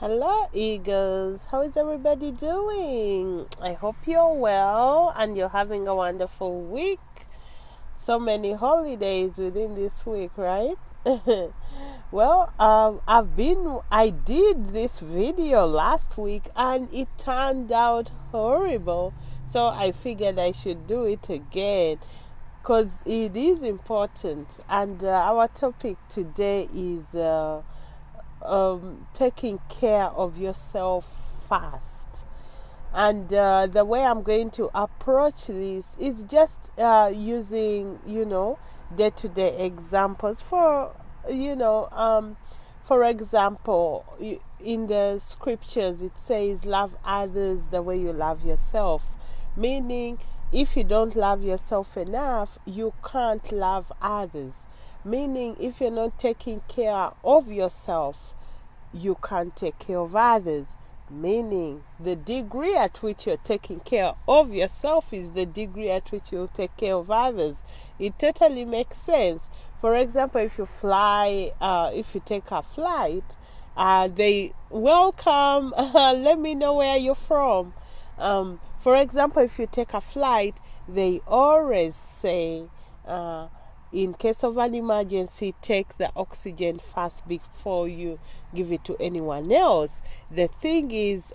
Hello, Eagles. How is everybody doing? I hope you're well and you're having a wonderful week. So many holidays within this week, right? Well, I did this video last week and it turned out horrible. So I figured I should do it again because it is important. And our topic today is taking care of yourself first. And the way I'm going to approach this is just using, day-to-day examples. For example, in the scriptures it says, love others the way you love yourself. Meaning, if you don't love yourself enough, you can't love others. Meaning, if you're not taking care of yourself, you can't take care of others. Meaning, the degree at which you're taking care of yourself is the degree at which you'll take care of others. It totally makes sense. For example, if you take a flight, they welcome, let me know where you're from. For example, if you take a flight, they always say, in case of an emergency, take the oxygen first before you give it to anyone else. The thing is,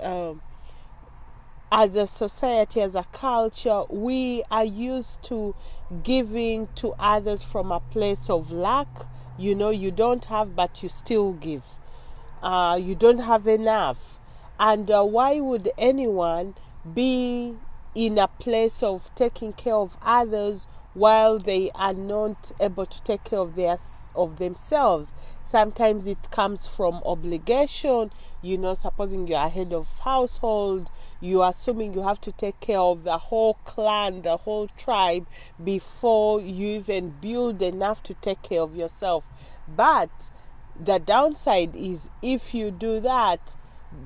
as a society, as a culture, we are used to giving to others from a place of lack. You don't have, but you still give. You don't have enough. And why would anyone be in a place of taking care of others while they are not able to take care of themselves? Sometimes it comes from obligation. Supposing you're a head of household, you are assuming you have to take care of the whole clan, the whole tribe, before you even build enough to take care of yourself. But the downside is, if you do that,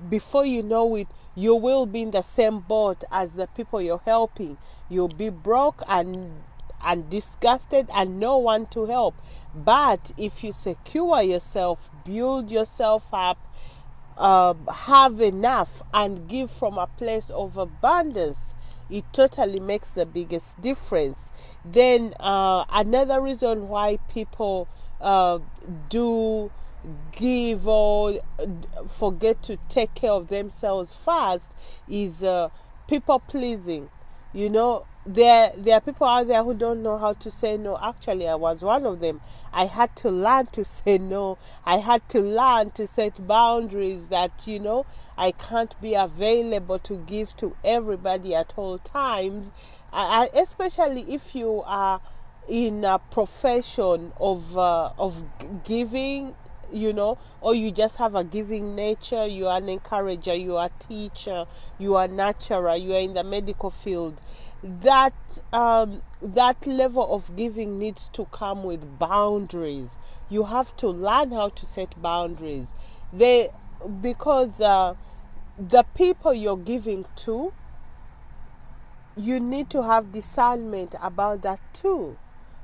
before you know it, you will be in the same boat as the people you're helping. You'll be broke and disgusted and no one to help. But if you secure yourself, build yourself up, have enough, and give from a place of abundance, it totally makes the biggest difference. Then another reason why people do give or forget to take care of themselves first is people pleasing. There are people out there who don't know how to say no. Actually, I was one of them. I had to learn to say no. I had to learn to set boundaries that, I can't be available to give to everybody at all times. Especially if you are in a profession of giving, or you just have a giving nature. You are an encourager, you are a teacher, you are a nurturer, you are in the medical field. That level of giving needs to come with boundaries. You have to learn how to set boundaries. Because the people you're giving to, you need to have discernment about that too.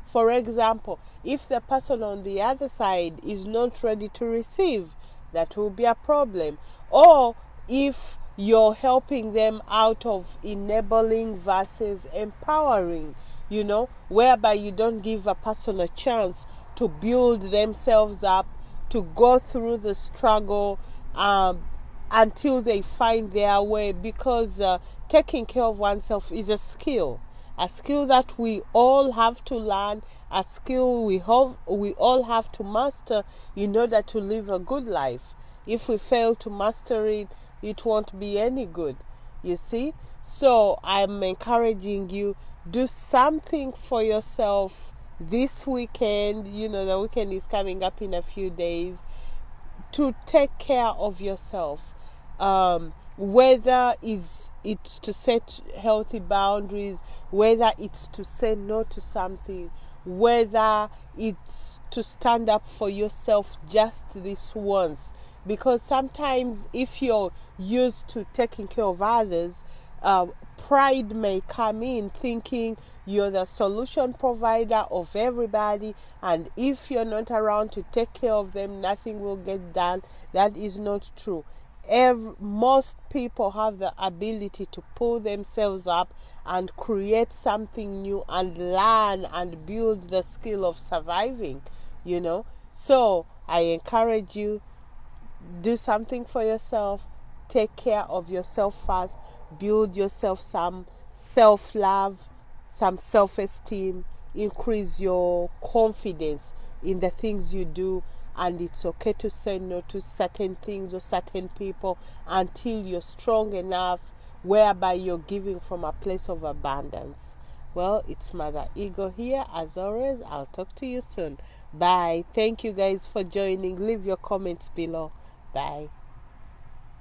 For example, if the person on the other side is not ready to receive, that will be a problem. Or if you're helping them out of enabling versus empowering, whereby you don't give a person a chance to build themselves up, to go through the struggle until they find their way. Because taking care of oneself is a skill that we all have to learn, a skill we all have to master in order to live a good life. If we fail to master it, it won't be any good, you see. So I'm encouraging you, do something for yourself this weekend. The weekend is coming up in a few days, to take care of yourself. Whether it's to set healthy boundaries, whether it's to say no to something, whether it's to stand up for yourself just this once. Because sometimes if you're used to taking care of others, pride may come in, thinking you're the solution provider of everybody, and if you're not around to take care of them, nothing will get done. That is not true. most people have the ability to pull themselves up and create something new and learn and build the skill of surviving, you know. So I encourage you, do something for yourself, take care of yourself first, build yourself some self-love, some self-esteem, increase your confidence in the things you do. And it's okay to say no to certain things or certain people until you're strong enough whereby you're giving from a place of abundance. Well, it's Mother Ego here. As always, I'll talk to you soon. Bye. Thank you guys for joining. Leave your comments below. Bye.